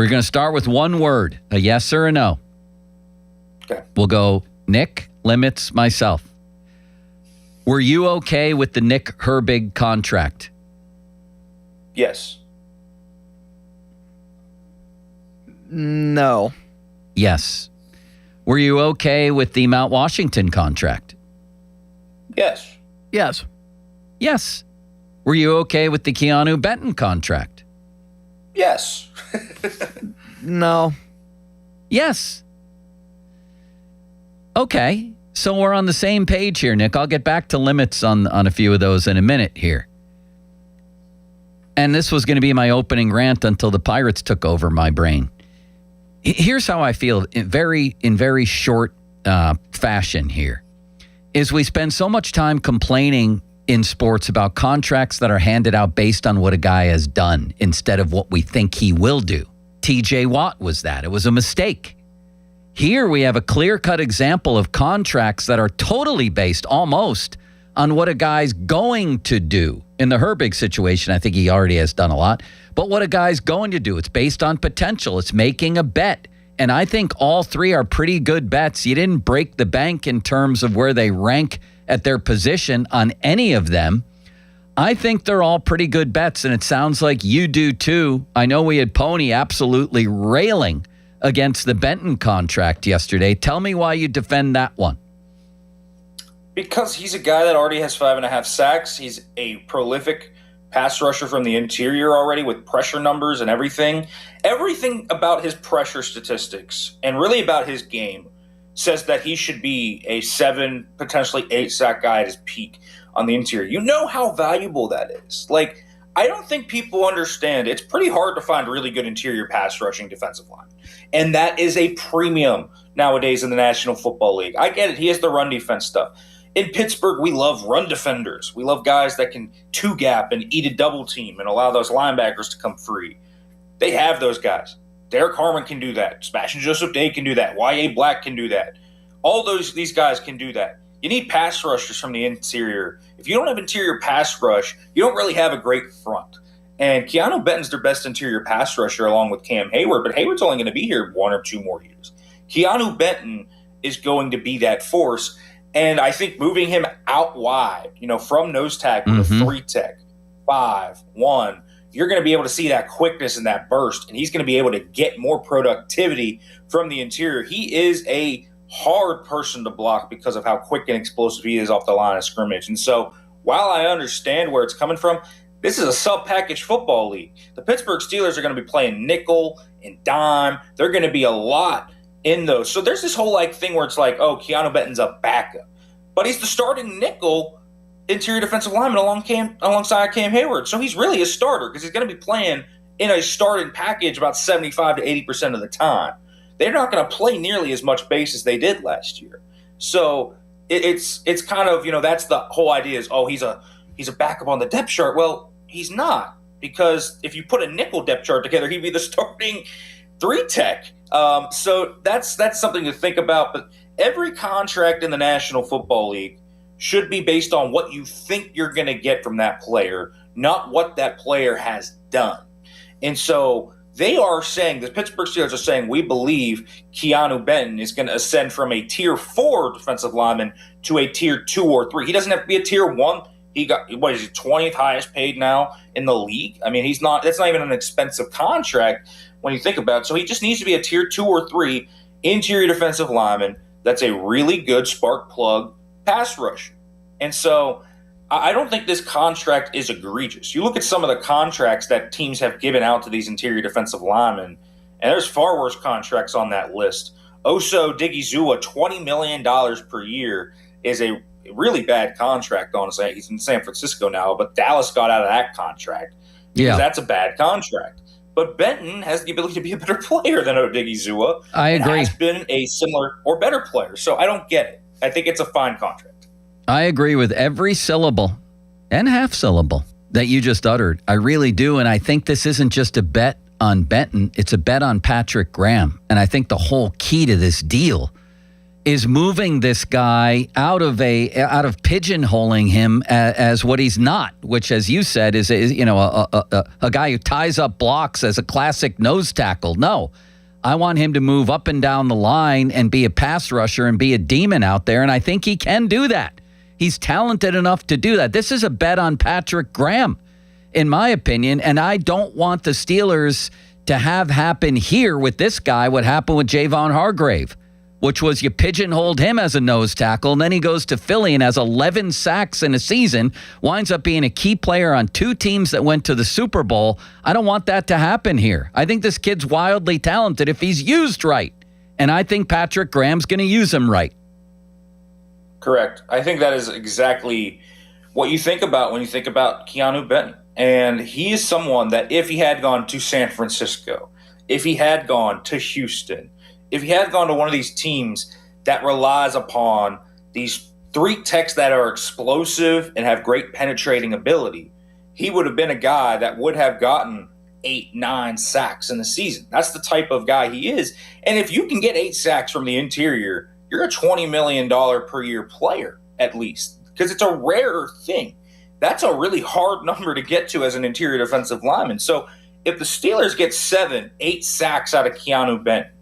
We're going to start with one word, a yes or a no. Okay. We'll go Nick, limits, myself. Were you okay with the Nick Herbig contract? Yes. No. Yes. Were you okay with the Mount Washington contract? Yes. Yes. Yes. Were you okay with the Keeanu Benton contract? Yes. No. Yes. Okay. So we're on the same page here, Nick. I'll get back to limits on a few of those in a minute here. And this was going to be my opening rant until the Pirates took over my brain. Here's how I feel in very short fashion here. Is we spend so much time complaining in sports about contracts that are handed out based on what a guy has done instead of what we think he will do. TJ Watt was that. It was a mistake. Here we have a clear-cut example of contracts that are totally based almost on what a guy's going to do. In the Herbig situation, I think he already has done a lot. But what a guy's going to do, it's based on potential. It's making a bet. And I think all three are pretty good bets. You didn't break the bank in terms of where they rank at their position on any of them. I think they're all pretty good bets, and it sounds like you do too. I know we had Pony absolutely railing against the Benton contract yesterday. Tell me why you defend that one. Because he's a guy that already has 5.5 sacks. He's a prolific pass rusher from the interior already with pressure numbers and everything. Everything about his pressure statistics and really about his game says that he should be a 7, potentially 8 sack guy at his peak on the interior. You know how valuable that is. Like, I don't think people understand. It's pretty hard to find really good interior pass rushing defensive line. And that is a premium nowadays in the National Football League. I get it. He has the run defense stuff. In Pittsburgh, we love run defenders. We love guys that can two-gap and eat a double team and allow those linebackers to come free. They have those guys. Derek Harmon can do that. Sebastian Joseph Day can do that. Y.A. Black can do that. All these guys can do that. You need pass rushers from the interior. If you don't have interior pass rush, you don't really have a great front. And Keeanu Benton's their best interior pass rusher along with Cam Hayward, but Hayward's only going to be here 1 or 2 more years. Keeanu Benton is going to be that force. And I think moving him out wide, from nose tackle to 3-tech, 5-1, you're going to be able to see that quickness and that burst, and he's going to be able to get more productivity from the interior. He is a hard person to block because of how quick and explosive he is off the line of scrimmage. And so while I understand where it's coming from, this is a sub-package football league. The Pittsburgh Steelers are going to be playing nickel and dime. They're going to be a lot in those. So there's this whole thing where it's like, oh, Keeanu Benton's a backup. But he's the starting nickel interior defensive lineman alongside Cam Hayward. So he's really a starter because he's going to be playing in a starting package about 75 to 80% of the time. They're not going to play nearly as much base as they did last year. So it's kind of, that's the whole idea is, oh, he's a backup on the depth chart. Well, he's not, because if you put a nickel depth chart together, he'd be the starting 3-tech. So that's something to think about. But every contract in the National Football League should be based on what you think you're going to get from that player, not what that player has done. And so they are saying, the Pittsburgh Steelers are saying, we believe Keeanu Benton is going to ascend from a tier 4 defensive lineman to a tier 2 or 3. He doesn't have to be a tier 1. He got, 20th highest paid now in the league? I mean, that's not even an expensive contract when you think about it. So he just needs to be a tier 2 or 3 interior defensive lineman that's a really good spark plug pass rush. And so I don't think this contract is egregious. You look at some of the contracts that teams have given out to these interior defensive linemen, and there's far worse contracts on that list. Oso Digizua, $20 million per year is a really bad contract, honestly. He's in San Francisco now, but Dallas got out of that contract because that's a bad contract. But Benton has the ability to be a better player than Odigizua. I agree. And has been a similar or better player. So I don't get it. I think it's a fine contract. I agree with every syllable and half syllable that you just uttered. I really do. And I think this isn't just a bet on Benton. It's a bet on Patrick Graham. And I think the whole key to this deal is moving this guy out of pigeonholing him as what he's not, which, as you said, is a guy who ties up blocks as a classic nose tackle. No, I want him to move up and down the line and be a pass rusher and be a demon out there, and I think he can do that. He's talented enough to do that. This is a bet on Patrick Graham, in my opinion, and I don't want the Steelers to have happen here with this guy what happened with Javon Hargrave, which was you pigeonholed him as a nose tackle, and then he goes to Philly and has 11 sacks in a season, winds up being a key player on 2 teams that went to the Super Bowl. I don't want that to happen here. I think this kid's wildly talented if he's used right, and I think Patrick Graham's going to use him right. Correct. I think that is exactly what you think about when you think about Keeanu Benton. And he is someone that if he had gone to San Francisco, if he had gone to Houston, if he had gone to one of these teams that relies upon these 3 techs that are explosive and have great penetrating ability, he would have been a guy that would have gotten 8, 9 sacks in the season. That's the type of guy he is. And if you can get 8 sacks from the interior, you're a $20 million per year player, at least, because it's a rare thing. That's a really hard number to get to as an interior defensive lineman. So if the Steelers get 7, 8 sacks out of Keeanu Benton,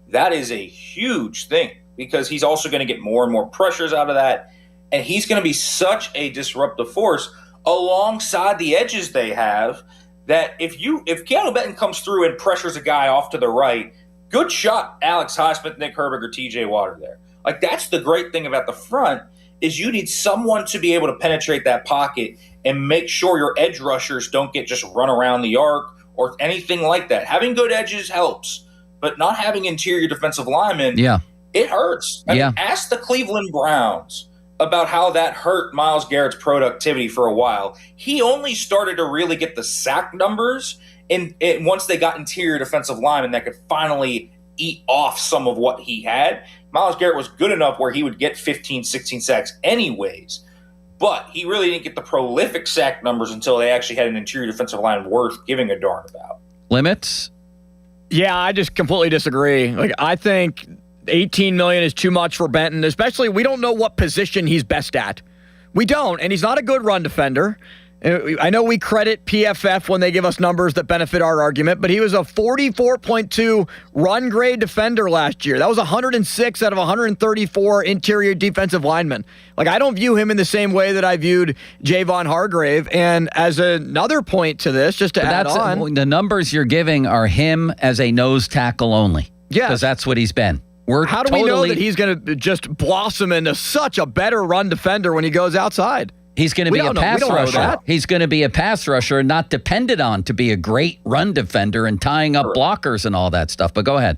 that is a huge thing because he's also going to get more and more pressures out of that. And he's going to be such a disruptive force alongside the edges they have that if Keeanu Benton comes through and pressures a guy off to the right, good shot, Alex Highsmith, Nick Herbig, or TJ Watt there. Like, that's the great thing about the front is you need someone to be able to penetrate that pocket and make sure your edge rushers don't get just run around the arc or anything like that. Having good edges helps, but not having interior defensive linemen, it hurts. I mean, ask the Cleveland Browns about how that hurt Myles Garrett's productivity for a while. He only started to really get the sack numbers once they got interior defensive linemen that could finally eat off some of what he had. Myles Garrett was good enough where he would get 15, 16 sacks anyways, but he really didn't get the prolific sack numbers until they actually had an interior defensive line worth giving a darn about. Limits? Yeah, I just completely disagree. Like, I think $18 million is too much for Benton, especially we don't know what position he's best at. We don't, and he's not a good run defender. I know we credit PFF when they give us numbers that benefit our argument, but he was a 44.2 run grade defender last year. That was 106 out of 134 interior defensive linemen. Like, I don't view him in the same way that I viewed Javon Hargrave. And as another point to this, just to add on, the numbers you're giving are him as a nose tackle only. Yeah, because that's what he's been. How do we know that he's going to just blossom into such a better run defender when he goes outside? He's going to be a pass rusher. He's going to be a pass rusher and not depended on to be a great run defender and tying up blockers and all that stuff. But go ahead.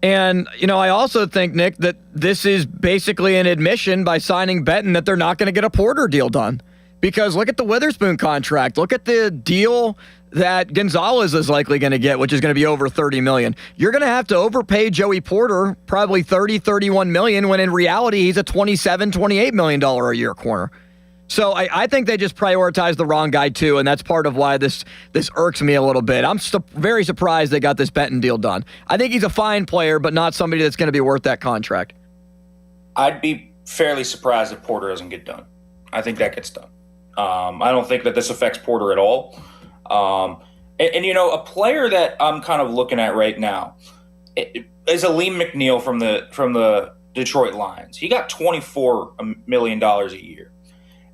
And, I also think, Nick, that this is basically an admission by signing Benton that they're not going to get a Porter deal done. Because look at the Witherspoon contract. Look at the deal that Gonzalez is likely going to get, which is going to be over $30 million. You're going to have to overpay Joey Porter probably $30, $31 million, when in reality he's a $27, $28 million a year corner. So I think they just prioritized the wrong guy too, and that's part of why this irks me a little bit. I'm very surprised they got this Benton deal done. I think he's a fine player, but not somebody that's going to be worth that contract. I'd be fairly surprised if Porter doesn't get done. I think that gets done. I don't think that this affects Porter at all. A player that I'm kind of looking at right now is Aleem McNeil from the Detroit Lions. He got $24 million a year.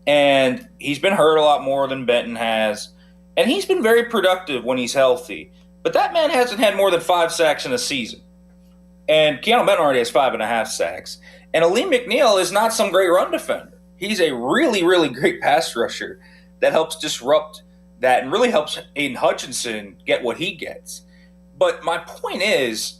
And he's been hurt a lot more than Benton has. And he's been very productive when he's healthy. But that man hasn't had more than 5 sacks in a season. And Keanu Benton already has 5.5 sacks. And Aleem McNeil is not some great run defender. He's a really, really great pass rusher that helps disrupt that and really helps Aiden Hutchinson get what he gets. But my point is,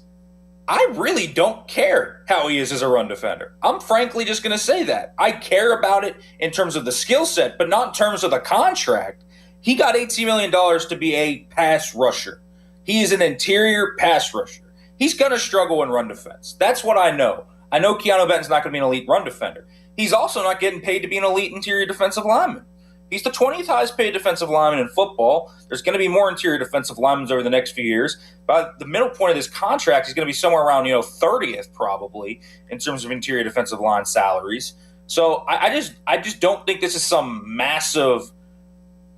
I really don't care how he is as a run defender. I'm frankly just going to say that. I care about it in terms of the skill set, but not in terms of the contract. He got $18 million to be a pass rusher. He is an interior pass rusher. He's going to struggle in run defense. That's what I know. I know Keeanu Benton's not going to be an elite run defender. He's also not getting paid to be an elite interior defensive lineman. He's the 20th highest paid defensive lineman in football. There's going to be more interior defensive linemen over the next few years. By the middle point of this contract, he's going to be somewhere around 30th probably in terms of interior defensive line salaries. So I just don't think this is some massive,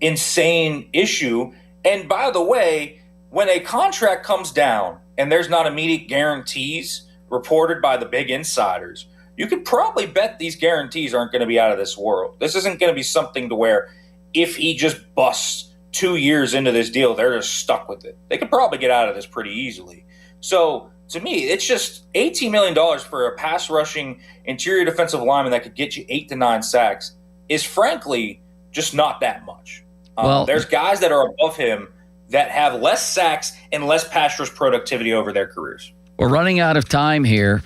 insane issue. And by the way, when a contract comes down and there's not immediate guarantees reported by the big insiders, you could probably bet these guarantees aren't going to be out of this world. This isn't going to be something to where if he just busts 2 years into this deal, they're just stuck with it. They could probably get out of this pretty easily. So to me, it's just $18 million for a pass rushing interior defensive lineman that could get you 8 to 9 sacks is frankly just not that much. There's guys that are above him that have less sacks and less pass rush productivity over their careers. We're running out of time here.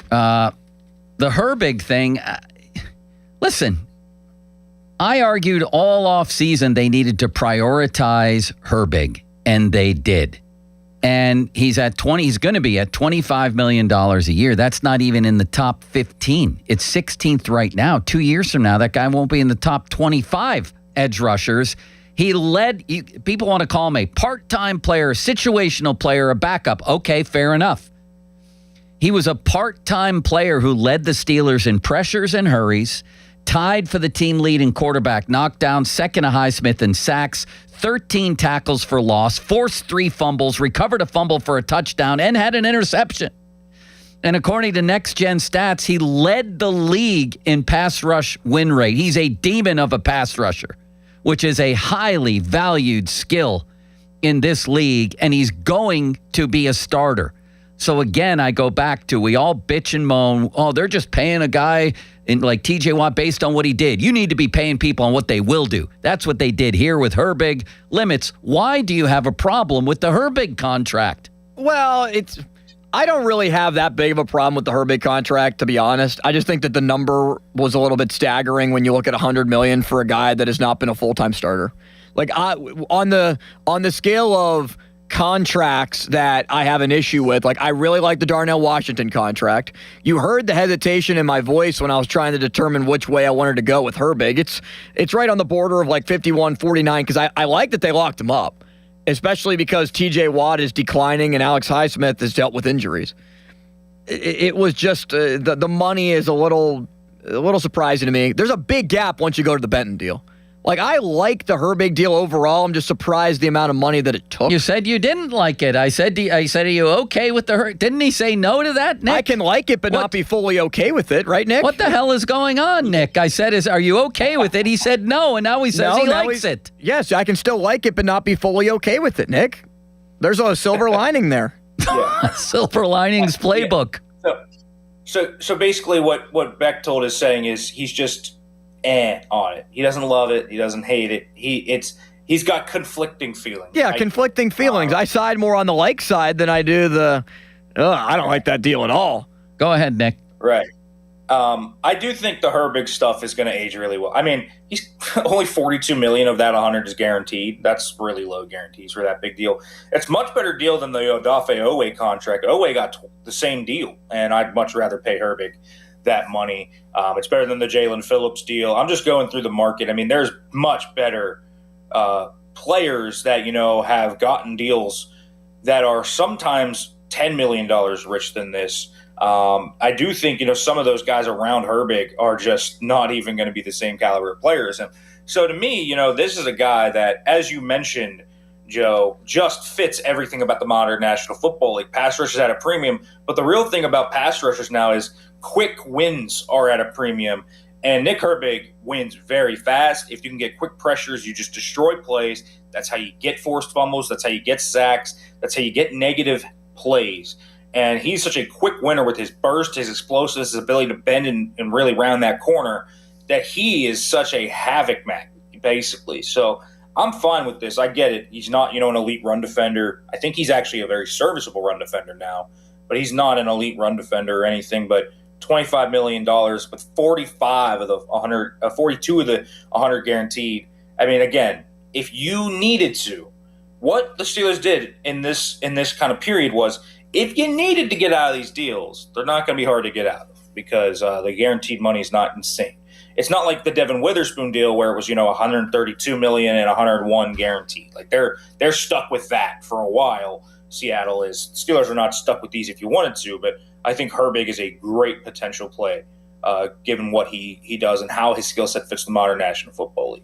The Herbig thing, listen, I argued all offseason they needed to prioritize Herbig, and they did. And he's going to be at $25 million a year. That's not even in the top 15. It's 16th right now. 2 years from now, that guy won't be in the top 25 edge rushers. People want to call him a part-time player, a situational player, a backup. Okay, fair enough. He was a part-time player who led the Steelers in pressures and hurries, tied for the team lead in quarterback knockdown, second to Highsmith in sacks, 13 tackles for loss, forced 3 fumbles, recovered a fumble for a touchdown, and had an interception. And according to Next Gen Stats, he led the league in pass rush win rate. He's a demon of a pass rusher, which is a highly valued skill in this league, and he's going to be a starter. So again, I go back to, we all bitch and moan, they're just paying a guy like TJ Watt based on what he did. You need to be paying people on what they will do. That's what they did here with Herbig. Limits. Why do you have a problem with the Herbig contract? Well, I don't really have that big of a problem with the Herbig contract, to be honest. I just think that the number was a little bit staggering when you look at $100 million for a guy that has not been a full-time starter. Like on the scale of contracts that I have an issue with, like I really like the Darnell Washington contract. You heard the hesitation in my voice when I was trying to determine which way I wanted to go with Herbig. It's right on the border of like 51-49 because I like that they locked him up, especially because TJ Watt is declining and Alex Highsmith has dealt with injuries. It was just the money is a little surprising to me. There's a big gap once you go to the Benton deal. Like, I like the Herbig deal overall. I'm just surprised the amount of money that it took. You said you didn't like it. I said, are you okay with the Herbig? Didn't he say no to that, Nick? I can like it, but not be fully okay with it, right, Nick? What the hell is going on, Nick? I said, are you okay with it? He said no, and now he says he likes it. Yes, I can still like it, but not be fully okay with it, Nick. There's a silver lining there. Silver linings playbook. So basically what Bechtold is saying is he's just on it. He doesn't love it. He doesn't hate it. He's got conflicting feelings. Yeah, conflicting feelings. I side more on the like side than I do I don't like that deal at all. Go ahead, Nick. Right. I do think the Herbig stuff is going to age really well. I mean, he's only $42 million of that 100 is guaranteed. That's really low guarantees for that big deal. It's much better deal than the Odafe Owe contract. Owe got the same deal, and I'd much rather pay Herbig that money. It's better than the Jalen Phillips deal. I'm just going through the market. I mean, there's much better players that, have gotten deals that are sometimes $10 million rich than this. I do think, some of those guys around Herbig are just not even going to be the same caliber of players. And so to me, this is a guy that, as you mentioned, Joe, just fits everything about the modern National Football League. Pass rushers at a premium. But the real thing about pass rushers now is quick wins are at a premium. And Nick Herbig wins very fast. If you can get quick pressures, you just destroy plays. That's how you get forced fumbles. That's how you get sacks. That's how you get negative plays. And he's such a quick winner with his burst, his explosiveness, his ability to bend and really round that corner that he is such a havoc magnet, basically. So I'm fine with this. I get it. He's not, an elite run defender. I think he's actually a very serviceable run defender now, but he's not an elite run defender or anything. But $25 million with 45 of the 100, 42 of the 100 guaranteed. I mean, again, if you needed to, what the Steelers did in this kind of period was, if you needed to get out of these deals, they're not going to be hard to get out of because the guaranteed money is not insane. it's not like the Devin Witherspoon deal where it was, 132 million and 101 guaranteed. Like they're stuck with that for a while. Seattle is. Steelers are not stuck with these if you wanted to, but I think Herbig is a great potential play given what he does and how his skill set fits the modern National Football League.